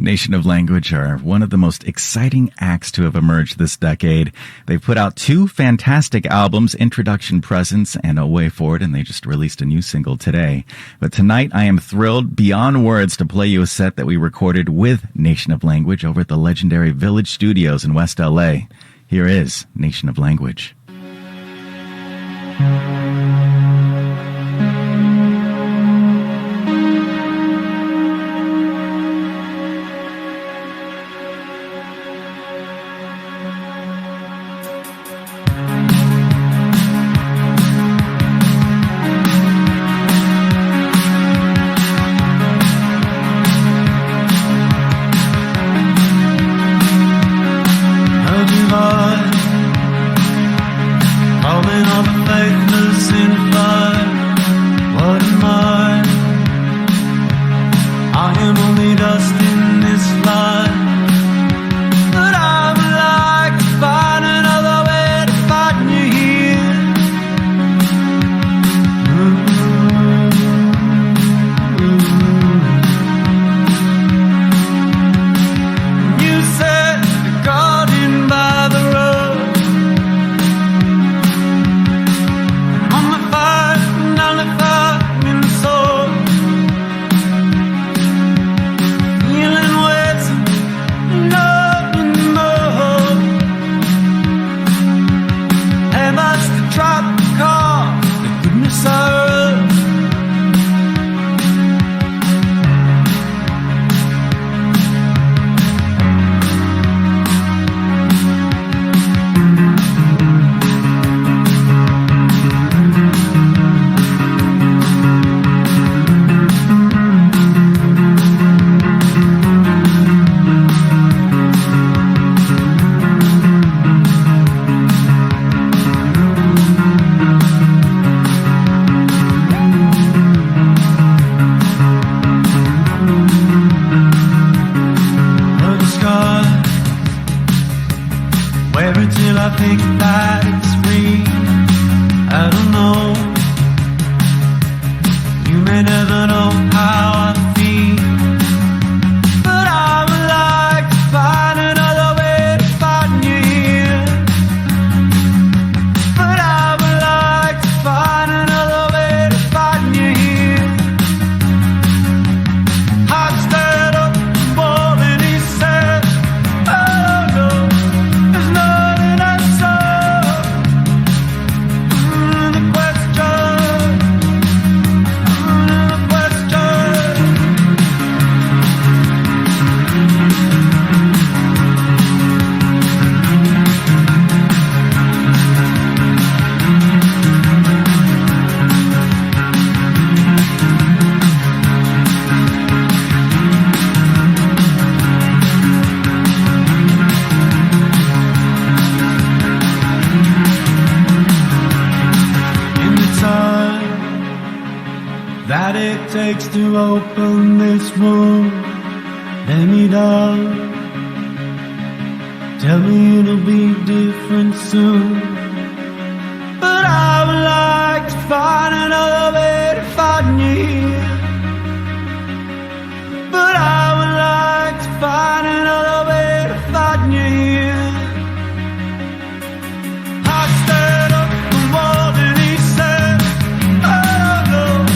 Nation of Language are one of the most exciting acts to have emerged this decade. They've put out two fantastic albums, Introduction Presents and A Way Forward, and they just released a new single today. But tonight I am thrilled beyond words to play you a set that we recorded with Nation of Language over at the legendary Village Studios in West LA. Here is Nation of Language. To open this room, let me down. Tell me it'll be different soon, but I would like to find another way to find you here. But I would like to find another way to find you here. I stared up the wall and he said, I don't know.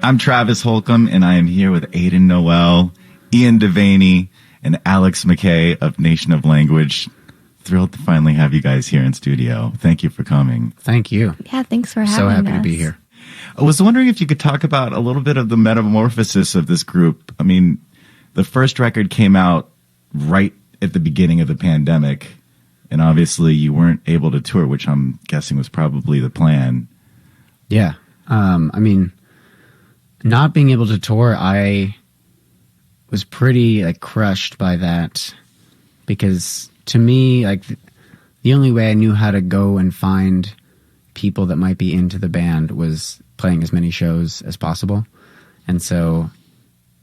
I'm Travis Holcomb, and I am here with Aidan Noel, Ian Devaney, and Alex McKay of Nation of Language. Thrilled to finally have you guys here in studio. Thank you for coming. Thank you. Yeah, thanks for having us. So happy to be here. I was wondering if you could talk about a little bit of the metamorphosis of this group. I mean, the first record came out right at the beginning of the pandemic, and obviously you weren't able to tour, which I'm guessing was probably the plan. Yeah. I mean, not being able to tour, I was pretty crushed by that, because to me, the only way I knew how to go and find people that might be into the band was playing as many shows as possible. And so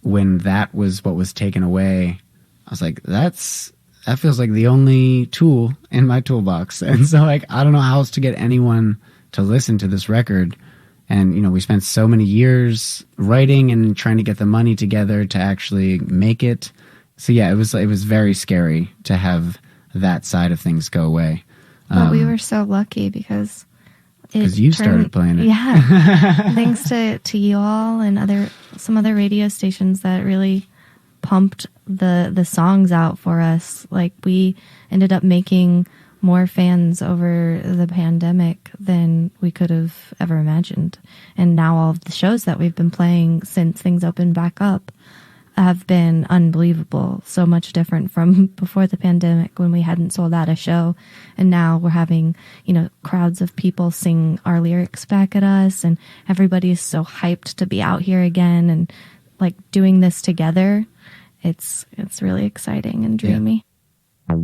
when that was what was taken away, I was like, that feels like the only tool in my toolbox. And so I don't know how else to get anyone to listen to this record. And, we spent so many years writing and trying to get the money together to actually make it. So yeah, it was very scary to have that side of things go away. But we were so lucky because you started playing it. Yeah. Thanks to you all and some other radio stations that really pumped the songs out for us. We ended up making more fans over the pandemic than we could have ever imagined. And now all of the shows that we've been playing since things opened back up have been unbelievable. So much different from before the pandemic when we hadn't sold out a show. And now we're having, crowds of people sing our lyrics back at us, and everybody is so hyped to be out here again and doing this together. It's really exciting and dreamy. Yeah.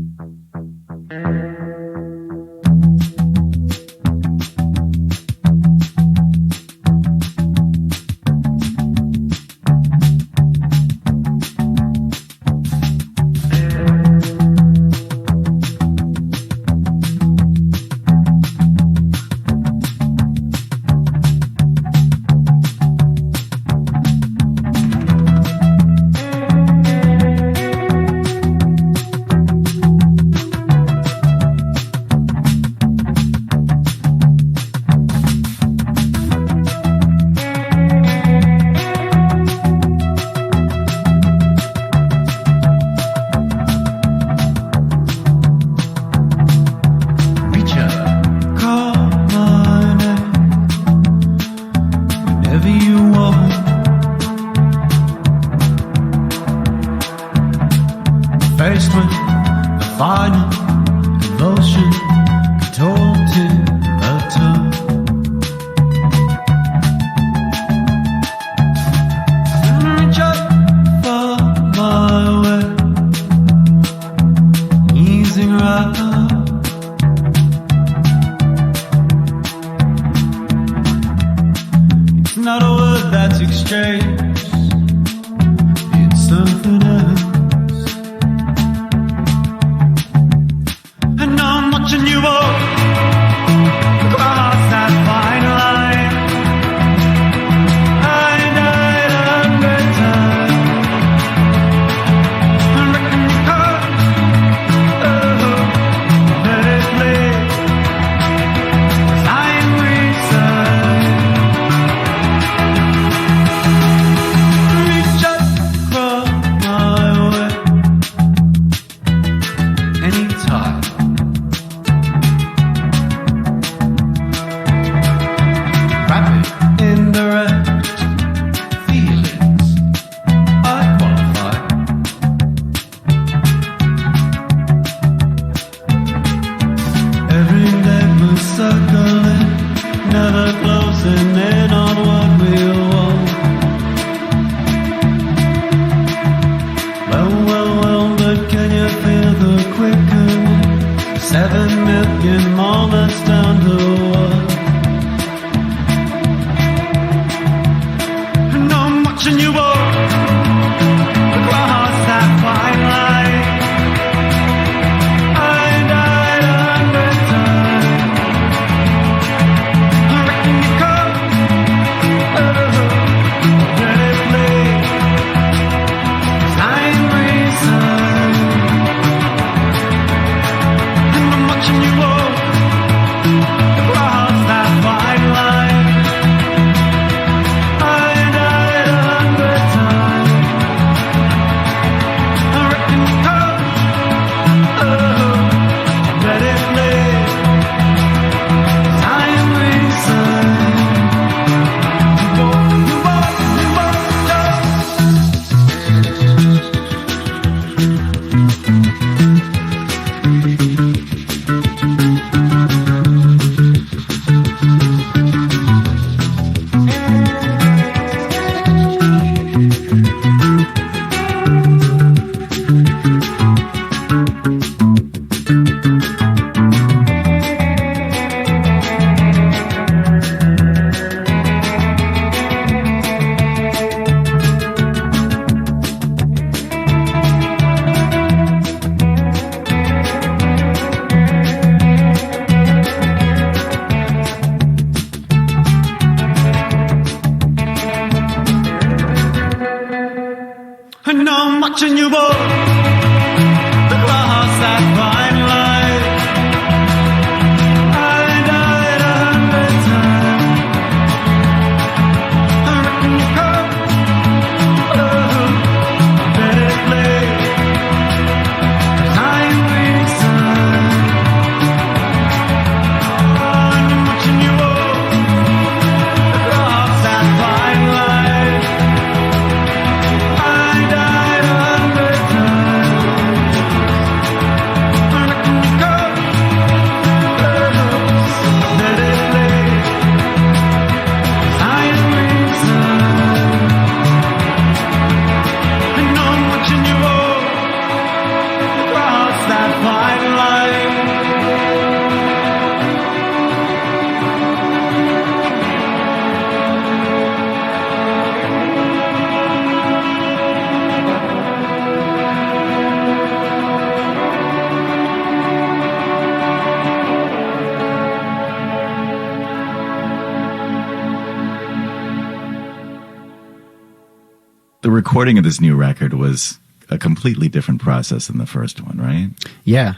the recording of this new record was a completely different process than the first one, right? Yeah,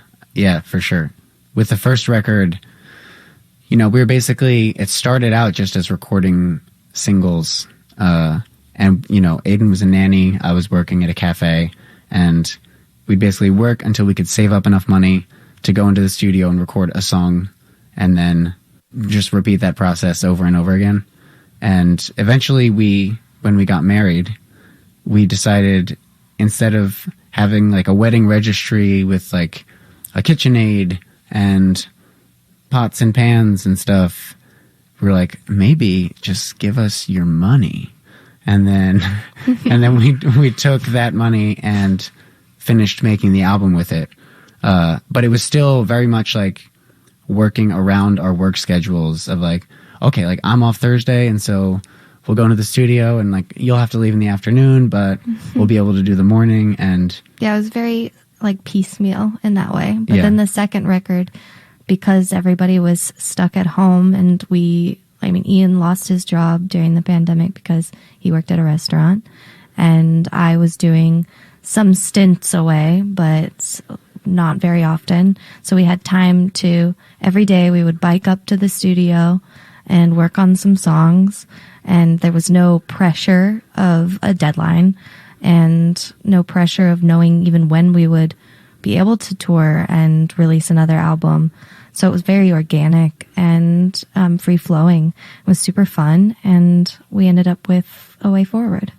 for sure. With the first record, we were basically, it started out just as recording singles. And, Aiden was a nanny. I was working at a cafe, and we'd basically work until we could save up enough money to go into the studio and record a song, and then just repeat that process over and over again. And eventually when we got married, we decided, instead of having like a wedding registry with like a KitchenAid and pots and pans and stuff, we're like, maybe just give us your money. And then we took that money and finished making the album with it. But it was still very much like working around our work schedules of like, okay, like I'm off Thursday, and so we'll go into the studio, and like you'll have to leave in the afternoon, but we'll be able to do the morning. And yeah, it was very like piecemeal in that way. But Yeah. then the second record, because everybody was stuck at home, and Ian lost his job during the pandemic because he worked at a restaurant, and I was doing some stints away, but not very often. So we had time to, every day we would bike up to the studio and work on some songs, and there was no pressure of a deadline and no pressure of knowing even when we would be able to tour and release another album. So it was very organic and free flowing. It was super fun, and we ended up with A Way Forward.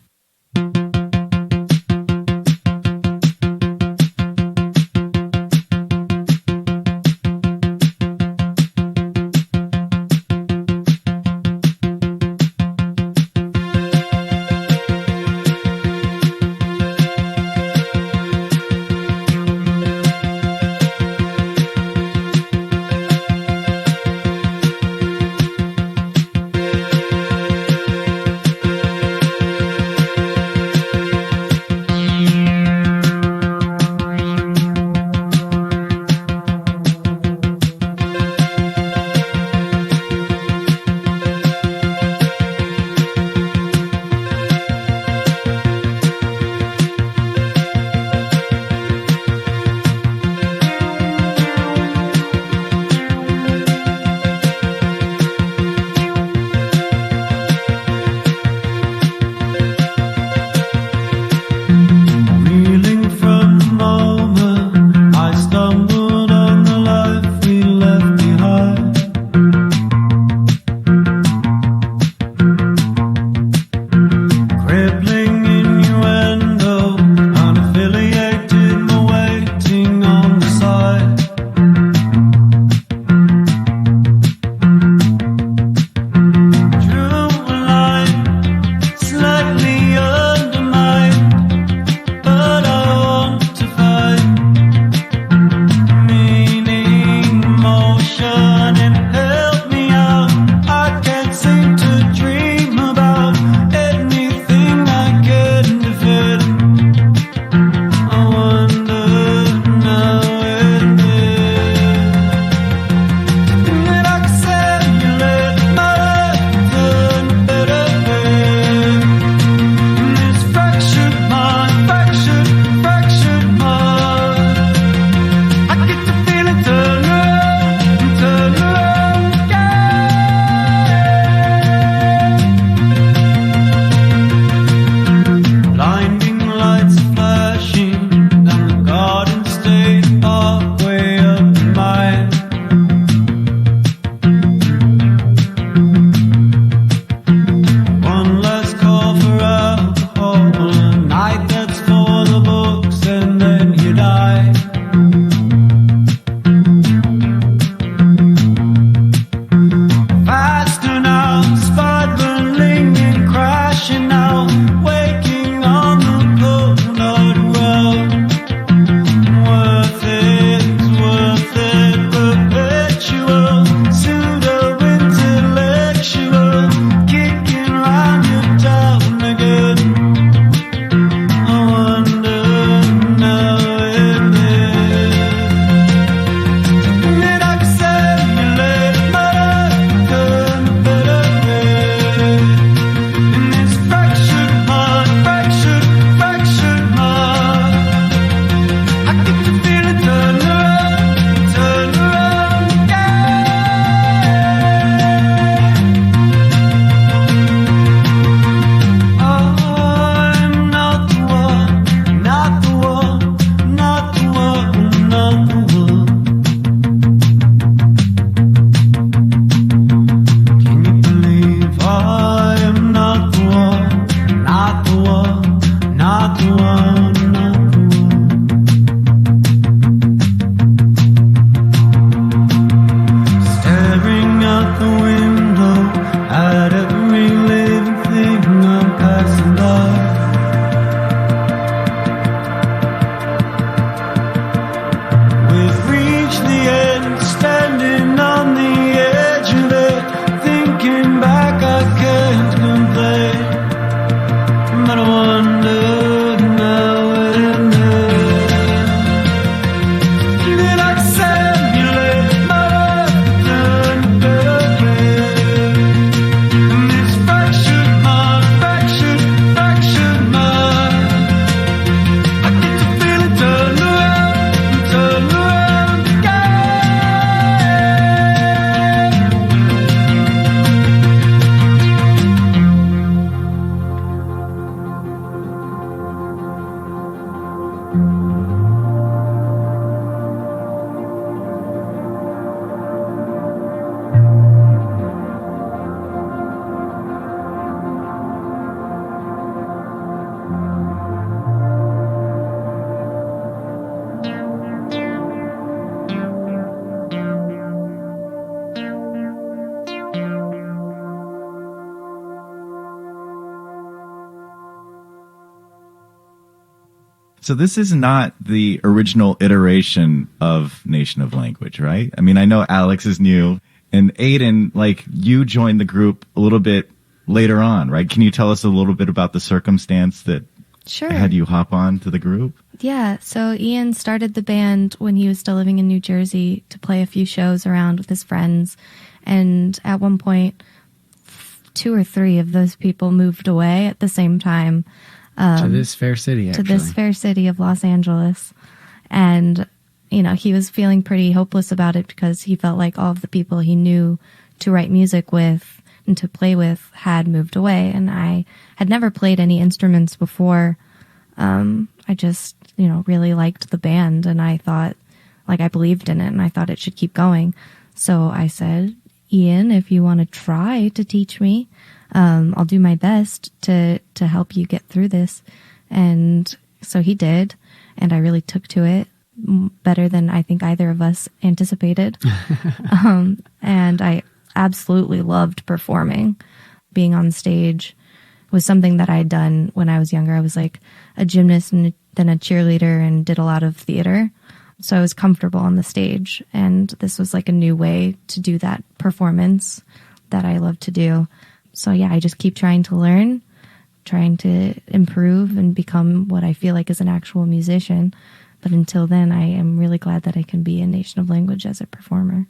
So this is not the original iteration of Nation of Language, right? I mean, I know Alex is new, and Aiden, like, you joined the group a little bit later on, right? Can you tell us a little bit about the circumstance that Sure. had you hop on to the group? Yeah, so Ian started the band when he was still living in New Jersey to play a few shows around with his friends. And at one point, 2 or 3 of those people moved away at the same time. To this fair city, actually. To this fair city of Los Angeles. And, you know, he was feeling pretty hopeless about it because he felt like all of the people he knew to write music with and to play with had moved away. And I had never played any instruments before. I just, you know, really liked the band, and I thought, like, I believed in it, and I thought it should keep going. So I said, Ian, if you want to try to teach me, I'll do my best to help you get through this. And so he did, and I really took to it better than I think either of us anticipated. And I absolutely loved performing. Being on stage was something that I had done when I was younger. I was like a gymnast and then a cheerleader and did a lot of theater. So I was comfortable on the stage. And this was like a new way to do that performance that I love to do. So yeah, I just keep trying to learn, trying to improve and become what I feel like is an actual musician. But until then, I am really glad that I can be in Nation of Language as a performer.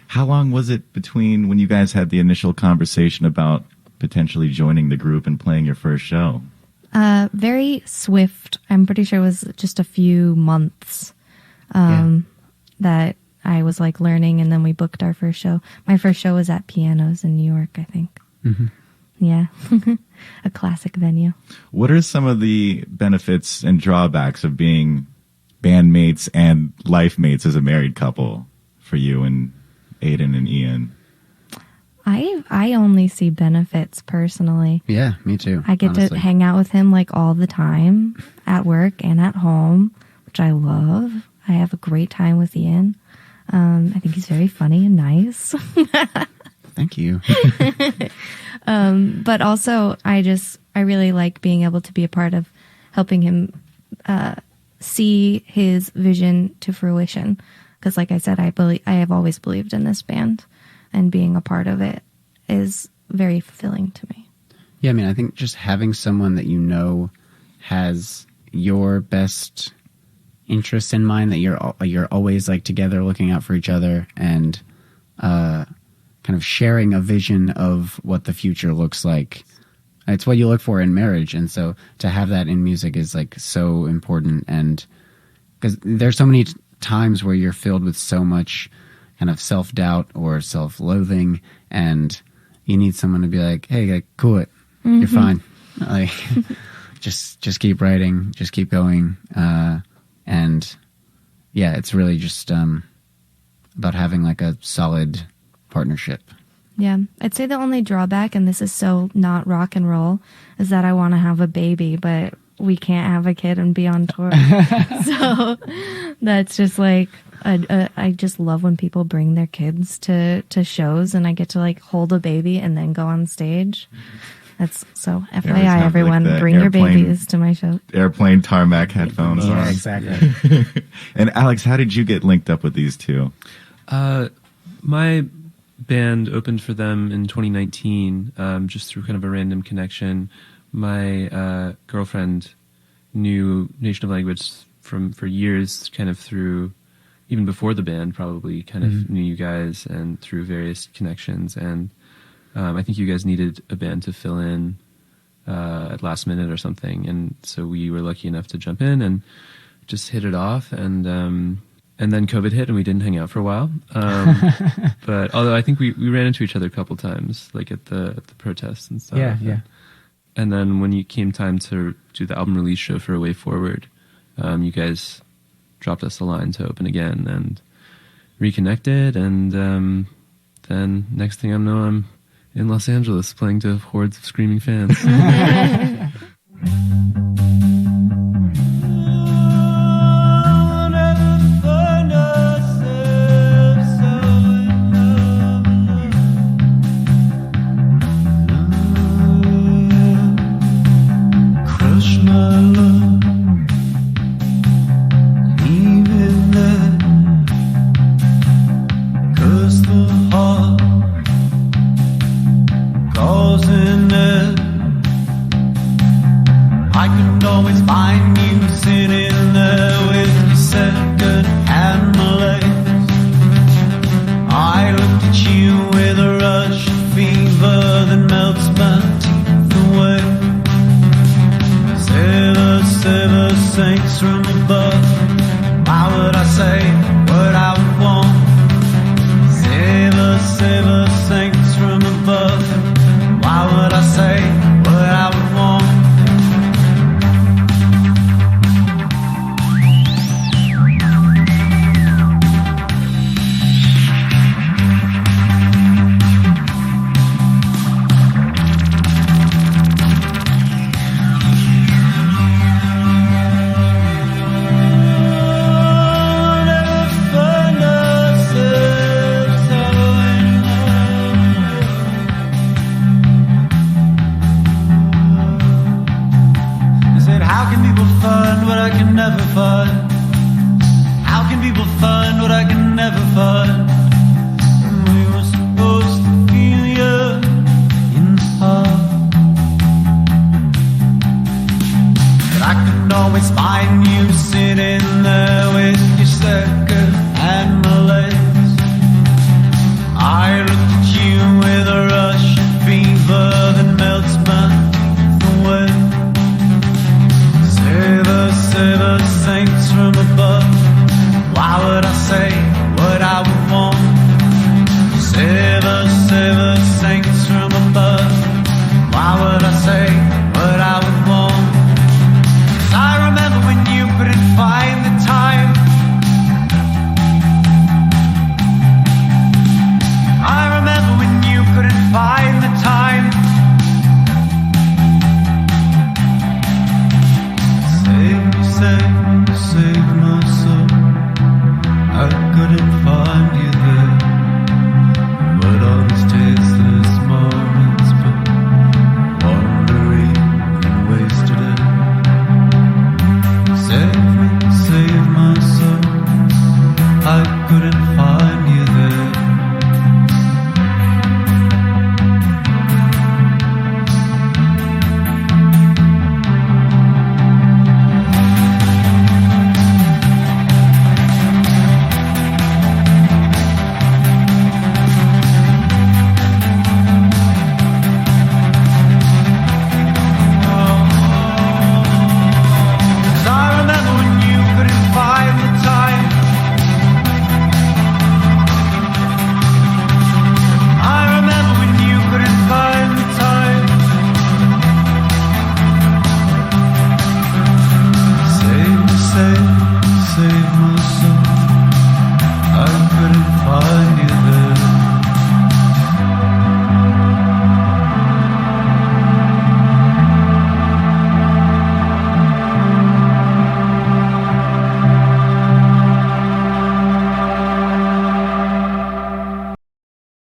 How long was it between when you guys had the initial conversation about potentially joining the group and playing your first show? Very swift. I'm pretty sure it was just a few months that I was like learning, and then we booked our first show. My first show was at Pianos in New York, I think. Mm-hmm. Yeah, a classic venue. What are some of the benefits and drawbacks of being bandmates and life mates as a married couple for you and Aiden and Ian? I only see benefits personally. Yeah, me too. I get to hang out with him like all the time at work and at home, which I love. I have a great time with Ian. I think he's very funny and nice. Thank you. But also, I really like being able to be a part of helping him see his vision to fruition. Because, like I said, I have always believed in this band, and being a part of it is very fulfilling to me. Yeah, I mean, I think just having someone that you know has your best interests in mind, that you're always like together, looking out for each other, and kind of sharing a vision of what the future looks like. It's what you look for in marriage, and so to have that in music is like so important. And because there's so many times where you're filled with so much kind of self-doubt or self-loathing, and you need someone to be like, hey, like, cool it, you're fine, like just keep writing, just keep going. And yeah, it's really just about having like a solid partnership. Yeah, I'd say the only drawback, and this is so not rock and roll, is that I want to have a baby, but we can't have a kid and be on tour. So that's just like, I just love when people bring their kids to shows, and I get to like hold a baby and then go on stage. That's so FYI, everyone, like bring your babies to my show. Airplane tarmac headphones. Yeah, on. exactly. And Alex, how did you get linked up with these two? My band opened for them in 2019, just through kind of a random connection. My girlfriend knew Nation of Language for years, kind of through, even before the band, probably kind of knew you guys and through various connections. And I think you guys needed a band to fill in at last minute or something. And so we were lucky enough to jump in and just hit it off. And then COVID hit and we didn't hang out for a while. But although I think we ran into each other a couple times, like at the protests and stuff. Yeah. And then when it came time to do the album release show for A Way Forward, you guys dropped us a line to open again and reconnected. And then next thing I know, I'm in Los Angeles playing to hordes of screaming fans. wasn't it? I could always find you sitting there with your second-hand malaise. I looked at you with a rush of fever that melts my teeth away. Sever saints from above. Why would I say what I would want? Sever saints